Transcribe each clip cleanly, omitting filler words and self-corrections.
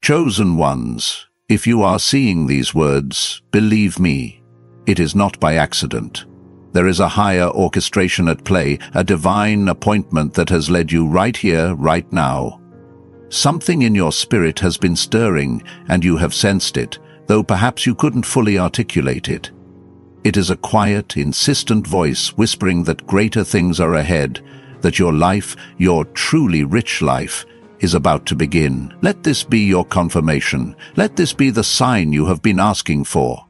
Chosen ones, if you are seeing these words, believe me, it is not by accident. There is a higher orchestration at play, a divine appointment that has led you right here, right now. Something in your spirit has been stirring, and you have sensed it, though perhaps you couldn't fully articulate it. It is a quiet, insistent voice whispering that greater things are ahead, that your life, your truly rich life, is about to begin. Let this be your confirmation. Let this be the sign you have been asking for.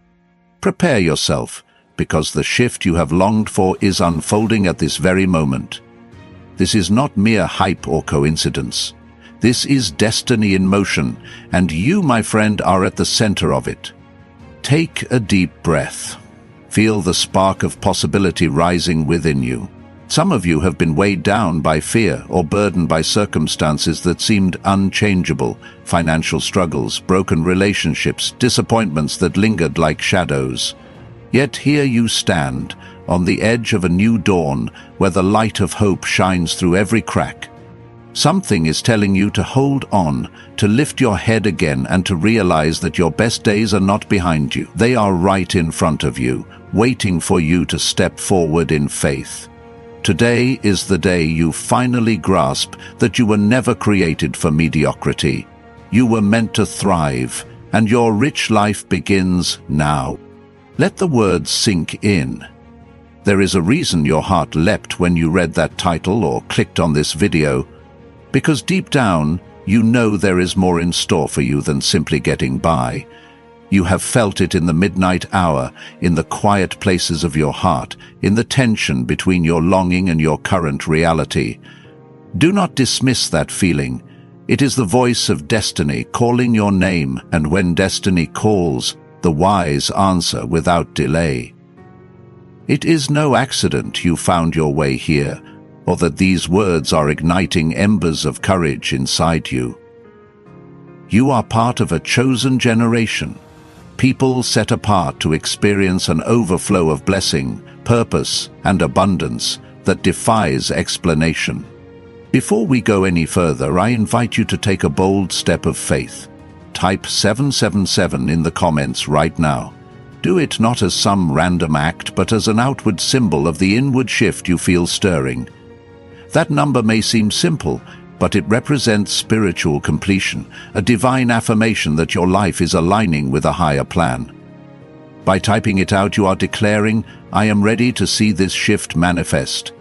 Prepare yourself, because the shift you have longed for is unfolding at this very moment. This is not mere hype or coincidence. This is destiny in motion, and you, my friend, are at the center of it. Take a deep breath. Feel the spark of possibility rising within you. Some of you have been weighed down by fear or burdened by circumstances that seemed unchangeable, financial struggles, broken relationships, disappointments that lingered like shadows. Yet here you stand, on the edge of a new dawn, where the light of hope shines through every crack. Something is telling you to hold on, to lift your head again, and to realize that your best days are not behind you. They are right in front of you, waiting for you to step forward in faith. Today is the day you finally grasp that you were never created for mediocrity. You were meant to thrive, and your rich life begins now. Let the words sink in. There is a reason your heart leapt when you read that title or clicked on this video, because deep down, you know there is more in store for you than simply getting by. You have felt it in the midnight hour, in the quiet places of your heart, in the tension between your longing and your current reality. Do not dismiss that feeling. It is the voice of destiny calling your name, and when destiny calls, the wise answer without delay. It is no accident you found your way here, or that these words are igniting embers of courage inside you. You are part of a chosen generation, people set apart to experience an overflow of blessing, purpose, and abundance that defies explanation. Before we go any further, I invite you to take a bold step of faith. Type 777 in the comments right now. Do it not as some random act, but as an outward symbol of the inward shift you feel stirring. That number may seem simple, but it represents spiritual completion, a divine affirmation that your life is aligning with a higher plan. By typing it out, you are declaring, I am ready to see this shift manifest.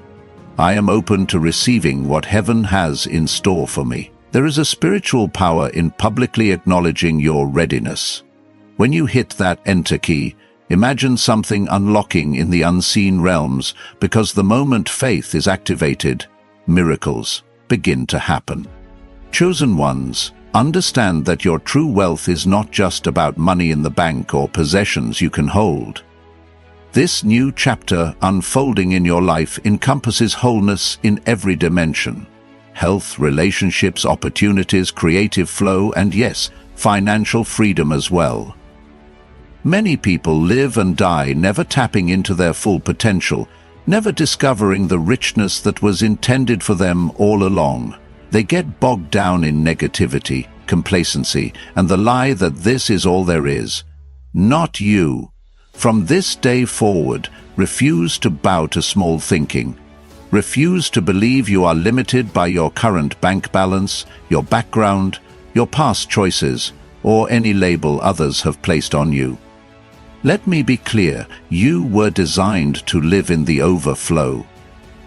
I am open to receiving what heaven has in store for me. There is a spiritual power in publicly acknowledging your readiness. When you hit that enter key, imagine something unlocking in the unseen realms, because the moment faith is activated, miracles begin to happen. Chosen ones, understand that your true wealth is not just about money in the bank or possessions you can hold. This new chapter unfolding in your life encompasses wholeness in every dimension. Health, relationships, opportunities, creative flow, and yes, financial freedom as well. Many people live and die never tapping into their full potential, never discovering the richness that was intended for them all along. They get bogged down in negativity, complacency, and the lie that this is all there is. Not you. From this day forward, refuse to bow to small thinking. Refuse to believe you are limited by your current bank balance, your background, your past choices, or any label others have placed on you. Let me be clear, you were designed to live in the overflow.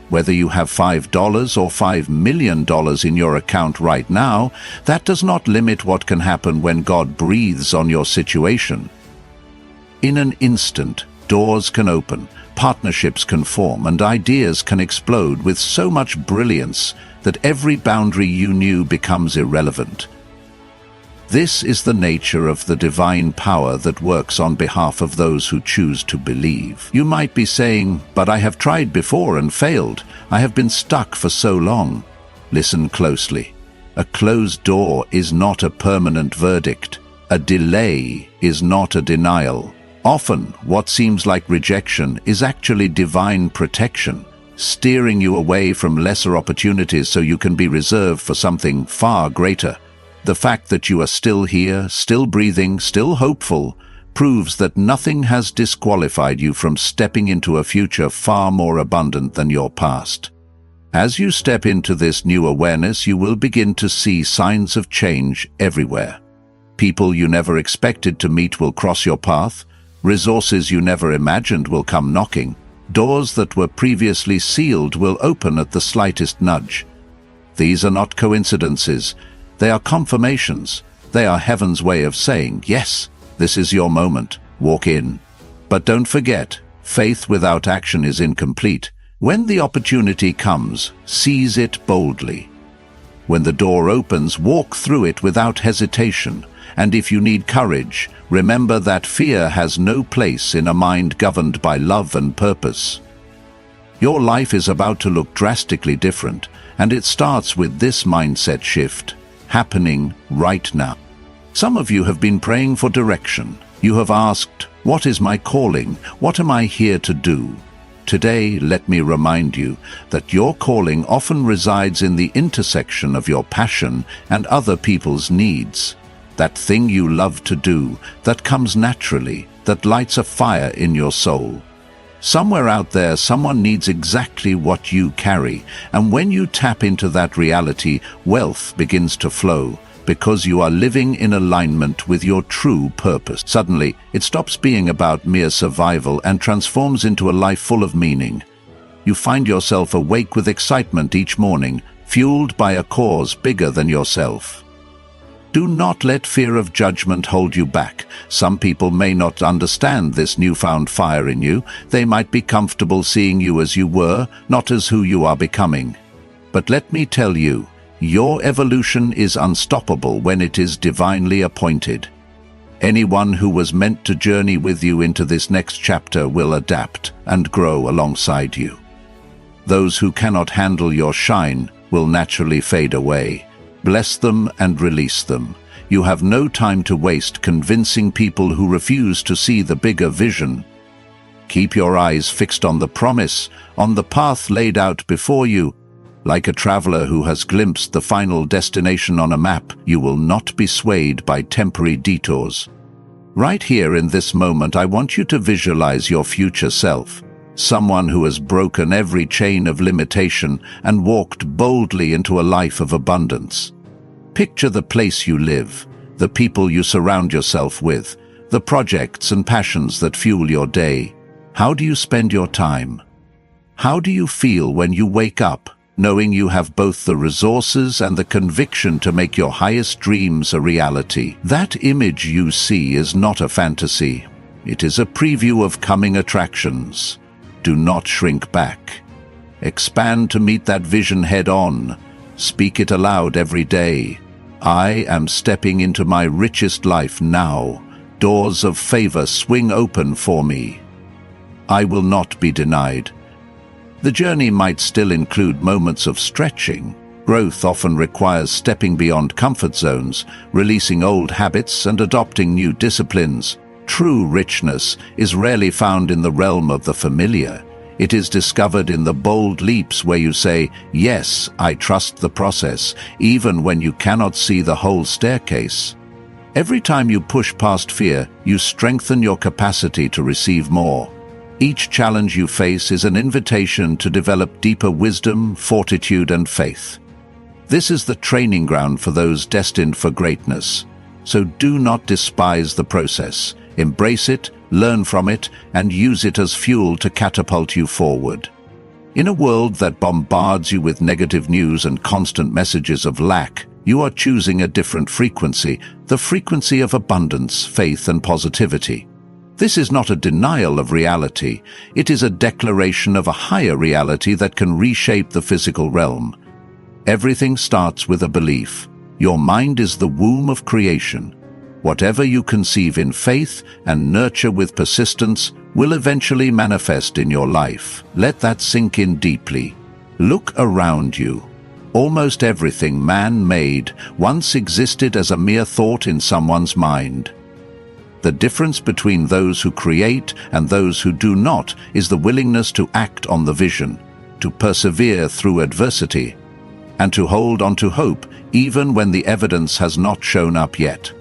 Whether you have $5 or $5 million in your account right now, that does not limit what can happen when God breathes on your situation. In an instant, doors can open, partnerships can form, and ideas can explode with so much brilliance that every boundary you knew becomes irrelevant. This is the nature of the divine power that works on behalf of those who choose to believe. You might be saying, but I have tried before and failed. I have been stuck for so long. Listen closely. A closed door is not a permanent verdict. A delay is not a denial. Often, what seems like rejection is actually divine protection, steering you away from lesser opportunities so you can be reserved for something far greater. The fact that you are still here, still breathing, still hopeful, proves that nothing has disqualified you from stepping into a future far more abundant than your past. As you step into this new awareness, you will begin to see signs of change everywhere. People you never expected to meet will cross your path. Resources you never imagined will come knocking. Doors that were previously sealed will open at the slightest nudge. These are not coincidences. They are confirmations. They are heaven's way of saying, yes, this is your moment. Walk in. But don't forget, faith without action is incomplete. When the opportunity comes, seize it boldly. When the door opens, walk through it without hesitation. And if you need courage, remember that fear has no place in a mind governed by love and purpose. Your life is about to look drastically different, and it starts with this mindset shift, happening right now. Some of you have been praying for direction. You have asked, what is my calling? What am I here to do? Today, let me remind you that your calling often resides in the intersection of your passion and other people's needs. That thing you love to do, that comes naturally, that lights a fire in your soul. Somewhere out there, someone needs exactly what you carry, and when you tap into that reality, wealth begins to flow, because you are living in alignment with your true purpose. Suddenly, it stops being about mere survival and transforms into a life full of meaning. You find yourself awake with excitement each morning, fueled by a cause bigger than yourself. Do not let fear of judgment hold you back. Some people may not understand this newfound fire in you. They might be comfortable seeing you as you were, not as who you are becoming. But let me tell you, your evolution is unstoppable when it is divinely appointed. Anyone who was meant to journey with you into this next chapter will adapt and grow alongside you. Those who cannot handle your shine will naturally fade away. Bless them and release them. You have no time to waste convincing people who refuse to see the bigger vision. Keep your eyes fixed on the promise, on the path laid out before you. Like a traveler who has glimpsed the final destination on a map, you will not be swayed by temporary detours. Right here in this moment, I want you to visualize your future self, someone who has broken every chain of limitation and walked boldly into a life of abundance. Picture the place you live, the people you surround yourself with, the projects and passions that fuel your day. How do you spend your time? How do you feel when you wake up, knowing you have both the resources and the conviction to make your highest dreams a reality? That image you see is not a fantasy. It is a preview of coming attractions. Do not shrink back. Expand to meet that vision head-on. Speak it aloud every day. I am stepping into my richest life now. Doors of favor swing open for me. I will not be denied. The journey might still include moments of stretching. Growth often requires stepping beyond comfort zones, releasing old habits and adopting new disciplines. True richness is rarely found in the realm of the familiar. It is discovered in the bold leaps where you say, yes, I trust the process, even when you cannot see the whole staircase. Every time you push past fear, you strengthen your capacity to receive more. Each challenge you face is an invitation to develop deeper wisdom, fortitude, and faith. This is the training ground for those destined for greatness. So do not despise the process. Embrace it, learn from it, and use it as fuel to catapult you forward. In a world that bombards you with negative news and constant messages of lack, you are choosing a different frequency, the frequency of abundance, faith, and positivity. This is not a denial of reality. It is a declaration of a higher reality that can reshape the physical realm. Everything starts with a belief. Your mind is the womb of creation. Whatever you conceive in faith and nurture with persistence will eventually manifest in your life. Let that sink in deeply. Look around you. Almost everything man-made once existed as a mere thought in someone's mind. The difference between those who create and those who do not is the willingness to act on the vision, to persevere through adversity, and to hold on to hope even when the evidence has not shown up yet.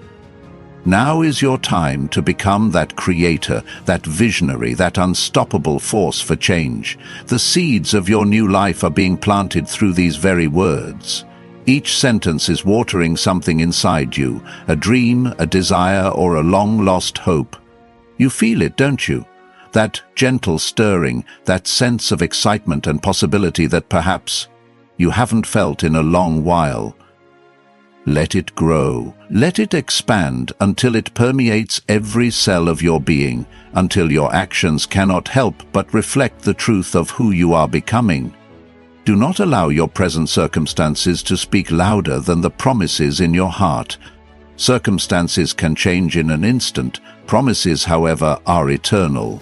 Now is your time to become that creator, that visionary, that unstoppable force for change. The seeds of your new life are being planted through these very words. Each sentence is watering something inside you, a dream, a desire, or a long-lost hope. You feel it, don't you? That gentle stirring, that sense of excitement and possibility that perhaps you haven't felt in a long while. Let it grow. Let it expand until it permeates every cell of your being, until your actions cannot help but reflect the truth of who you are becoming. Do not allow your present circumstances to speak louder than the promises in your heart. Circumstances can change in an instant. Promises, however, are eternal.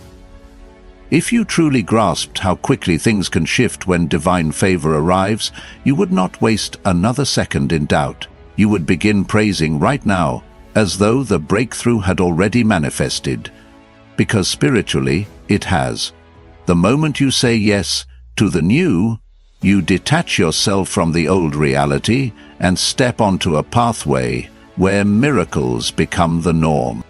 If you truly grasped how quickly things can shift when divine favor arrives, you would not waste another second in doubt. You would begin praising right now, as though the breakthrough had already manifested. Because spiritually, it has. The moment you say yes to the new, you detach yourself from the old reality and step onto a pathway where miracles become the norm.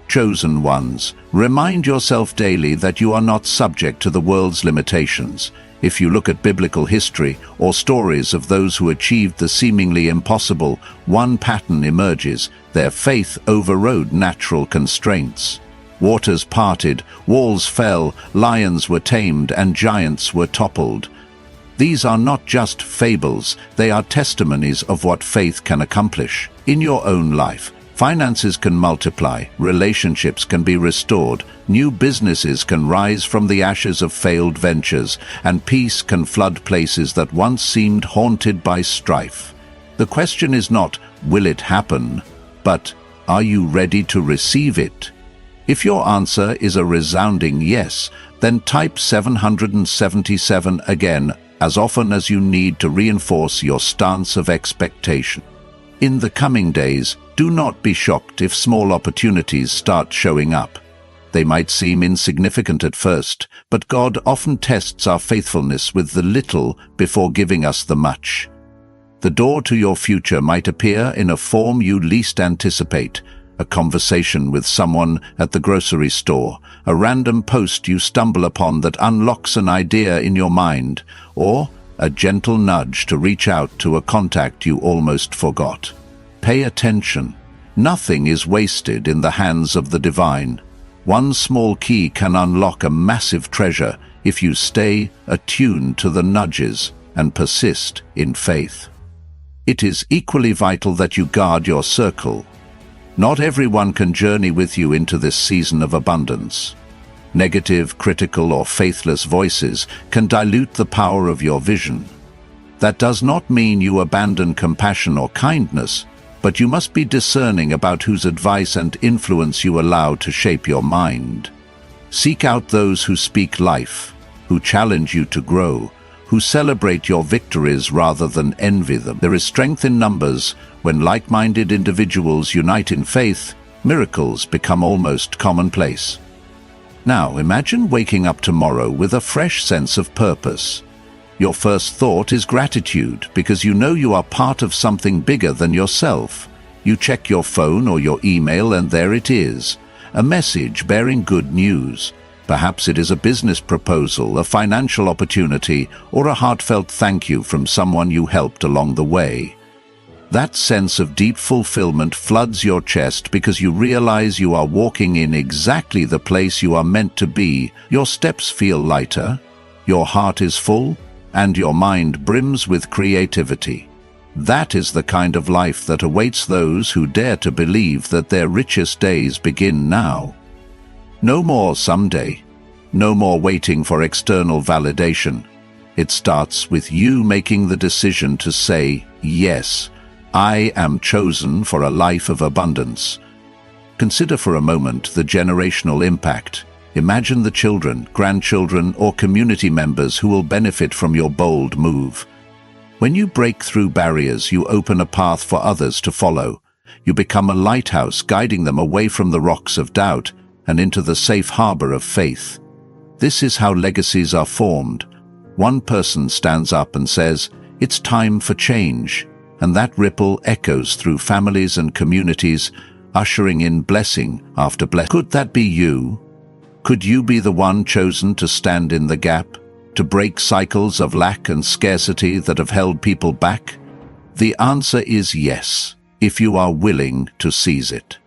Chosen ones, remind yourself daily that you are not subject to the world's limitations. If you look at biblical history or stories of those who achieved the seemingly impossible, one pattern emerges: their faith overrode natural constraints. Waters parted, walls fell, lions were tamed, and giants were toppled. These are not just fables, they are testimonies of what faith can accomplish. In your own life, finances can multiply, relationships can be restored, new businesses can rise from the ashes of failed ventures, and peace can flood places that once seemed haunted by strife. The question is not, will it happen, but are you ready to receive it? If your answer is a resounding yes, then type 777 again as often as you need to reinforce your stance of expectation. In the coming days, do not be shocked if small opportunities start showing up. They might seem insignificant at first, but God often tests our faithfulness with the little before giving us the much. The door to your future might appear in a form you least anticipate: a conversation with someone at the grocery store, a random post you stumble upon that unlocks an idea in your mind, or a gentle nudge to reach out to a contact you almost forgot. Pay attention. Nothing is wasted in the hands of the divine. One small key can unlock a massive treasure if you stay attuned to the nudges and persist in faith. It is equally vital that you guard your circle. Not everyone can journey with you into this season of abundance. Negative, critical, or faithless voices can dilute the power of your vision. That does not mean you abandon compassion or kindness, but you must be discerning about whose advice and influence you allow to shape your mind. Seek out those who speak life, who challenge you to grow, who celebrate your victories rather than envy them. There is strength in numbers. When like-minded individuals unite in faith, miracles become almost commonplace. Now, imagine waking up tomorrow with a fresh sense of purpose. Your first thought is gratitude, because you know you are part of something bigger than yourself. You check your phone or your email and there it is, a message bearing good news. Perhaps it is a business proposal, a financial opportunity, or a heartfelt thank you from someone you helped along the way. That sense of deep fulfillment floods your chest because you realize you are walking in exactly the place you are meant to be. Your steps feel lighter, your heart is full, and your mind brims with creativity. That is the kind of life that awaits those who dare to believe that their richest days begin now. No more someday. No more waiting for external validation. It starts with you making the decision to say, yes, I am chosen for a life of abundance. Consider for a moment the generational impact. Imagine the children, grandchildren, or community members who will benefit from your bold move. When you break through barriers, you open a path for others to follow. You become a lighthouse, guiding them away from the rocks of doubt and into the safe harbor of faith. This is how legacies are formed. One person stands up and says, It's time for change, and that ripple echoes through families and communities, ushering in blessing after blessing. Could that be you? Could you be the one chosen to stand in the gap, to break cycles of lack and scarcity that have held people back? The answer is yes, if you are willing to seize it.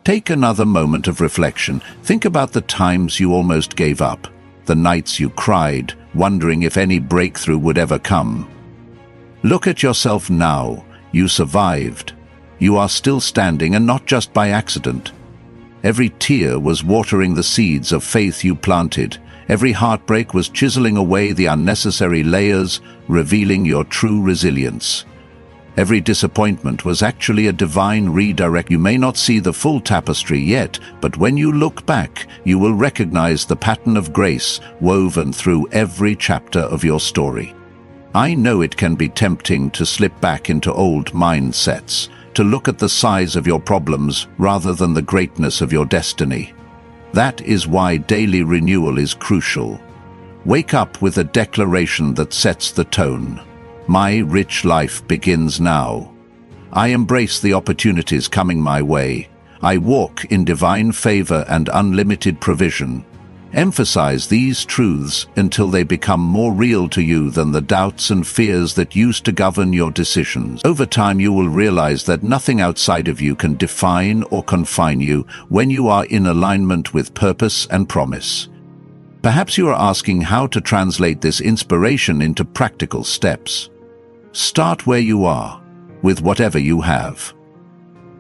Take another moment of reflection. Think about the times you almost gave up, the nights you cried, wondering if any breakthrough would ever come. Look at yourself now. You survived. You are still standing, and not just by accident. Every tear was watering the seeds of faith you planted. Every heartbreak was chiseling away the unnecessary layers, revealing your true resilience. Every disappointment was actually a divine redirect. You may not see the full tapestry yet, but when you look back, you will recognize the pattern of grace woven through every chapter of your story. I know it can be tempting to slip back into old mindsets, to look at the size of your problems rather than the greatness of your destiny. That is why daily renewal is crucial. Wake up with a declaration that sets the tone. My rich life begins now. I embrace the opportunities coming my way. I walk in divine favor and unlimited provision. Emphasize these truths until they become more real to you than the doubts and fears that used to govern your decisions. Over time, you will realize that nothing outside of you can define or confine you when you are in alignment with purpose and promise. Perhaps you are asking how to translate this inspiration into practical steps. Start where you are, with whatever you have.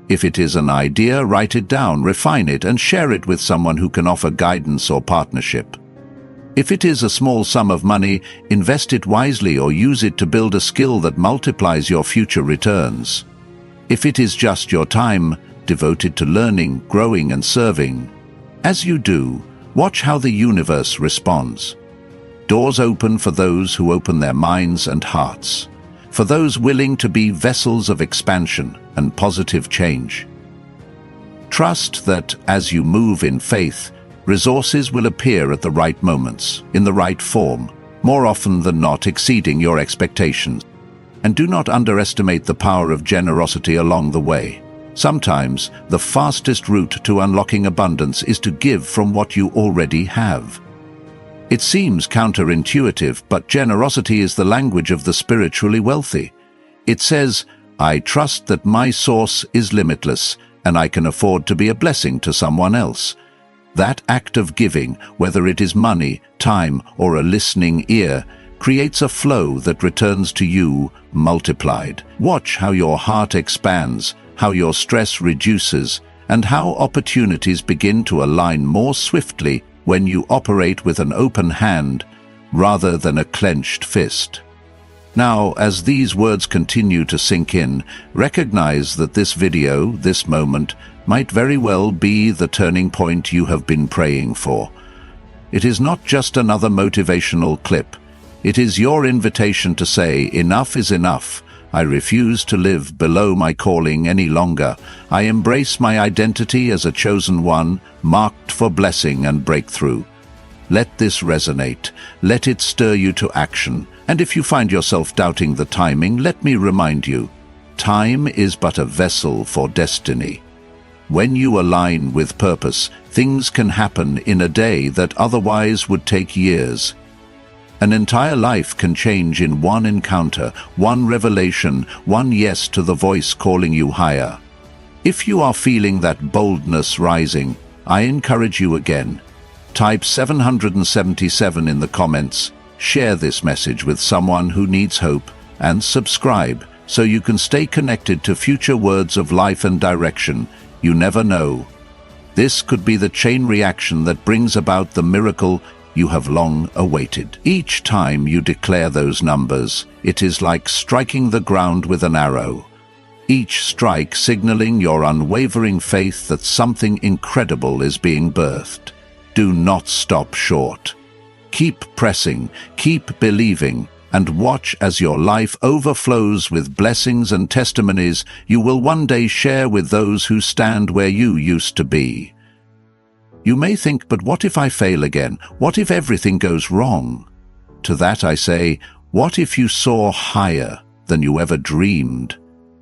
If it is an idea, write it down, refine it, and share it with someone who can offer guidance or partnership. If it is a small sum of money, invest it wisely or use it to build a skill that multiplies your future returns. If it is just your time, devote it to learning, growing, and serving. As you do, watch how the universe responds. Doors open for those who open their minds and hearts, for those willing to be vessels of expansion and positive change. Trust that as you move in faith, resources will appear at the right moments, in the right form, more often than not exceeding your expectations. And do not underestimate the power of generosity along the way. Sometimes, the fastest route to unlocking abundance is to give from what you already have. It seems counterintuitive, but generosity is the language of the spiritually wealthy. It says, I trust that my source is limitless, and I can afford to be a blessing to someone else. That act of giving, whether it is money, time, or a listening ear, creates a flow that returns to you multiplied. Watch how your heart expands, how your stress reduces, and how opportunities begin to align more swiftly when you operate with an open hand rather than a clenched fist. Now, as these words continue to sink in, recognize that this video, this moment, might very well be the turning point you have been praying for. It is not just another motivational clip. It is your invitation to say, enough is enough. I refuse to live below my calling any longer. I embrace my identity as a chosen one, marked for blessing and breakthrough. Let this resonate. Let it stir you to action. And if you find yourself doubting the timing, let me remind you, time is but a vessel for destiny. When you align with purpose, things can happen in a day that otherwise would take years. An entire life can change in one encounter, one revelation, one yes to the voice calling you higher. If you are feeling that boldness rising, I encourage you again. Type 777 in the comments, share this message with someone who needs hope, and subscribe so you can stay connected to future words of life and direction. You never know. This could be the chain reaction that brings about the miracle you have long awaited. Each time you declare those numbers, it is like striking the ground with an arrow. Each strike signaling your unwavering faith that something incredible is being birthed. Do not stop short. Keep pressing, keep believing, and watch as your life overflows with blessings and testimonies you will one day share with those who stand where you used to be. You may think, but what if I fail again? What if everything goes wrong? To that I say, What if you soar higher than you ever dreamed?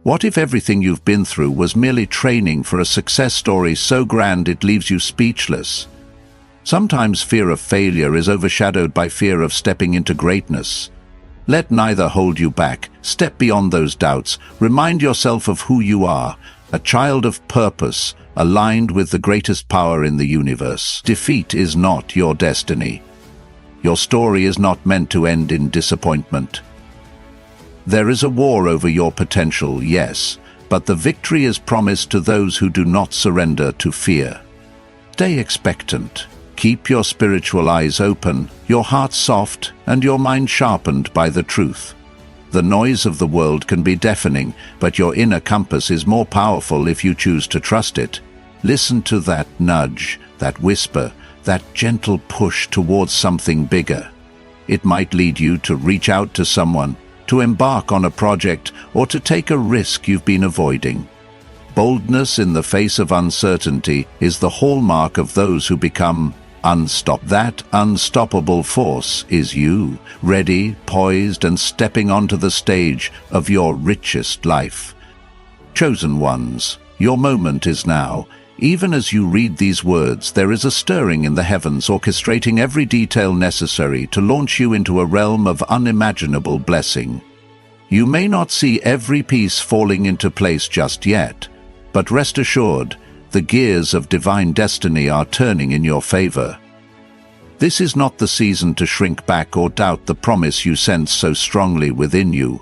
What if everything you've been through was merely training for a success story so grand it leaves you speechless? Sometimes fear of failure is overshadowed by fear of stepping into greatness. Let neither hold you back. Step beyond those doubts. Remind yourself of who you are, a child of purpose, aligned with the greatest power in the universe. Defeat is not your destiny. Your story is not meant to end in disappointment. There is a war over your potential, yes, but the victory is promised to those who do not surrender to fear. Stay expectant. Keep your spiritual eyes open, your heart soft, and your mind sharpened by the truth. The noise of the world can be deafening, but your inner compass is more powerful if you choose to trust it. Listen to that nudge, that whisper, that gentle push towards something bigger. It might lead you to reach out to someone, to embark on a project, or to take a risk you've been avoiding. Boldness in the face of uncertainty is the hallmark of those who become unstoppable. That unstoppable force is you, ready, poised, and stepping onto the stage of your richest life. Chosen ones, your moment is now. Even as you read these words, there is a stirring in the heavens orchestrating every detail necessary to launch you into a realm of unimaginable blessing. You may not see every piece falling into place just yet, but rest assured, the gears of divine destiny are turning in your favor. This is not the season to shrink back or doubt the promise you sense so strongly within you.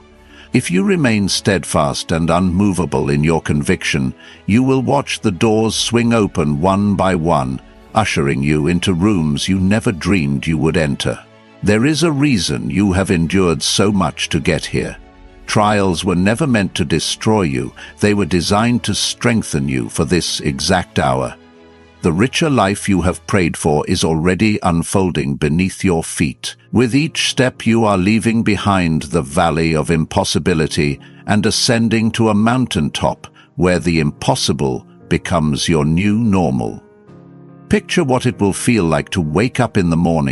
If you remain steadfast and unmovable in your conviction, you will watch the doors swing open one by one, ushering you into rooms you never dreamed you would enter. There is a reason you have endured so much to get here. Trials were never meant to destroy you, they were designed to strengthen you for this exact hour. The richer life you have prayed for is already unfolding beneath your feet. With each step you are leaving behind the valley of impossibility and ascending to a mountaintop where the impossible becomes your new normal. Picture what it will feel like to wake up in the morning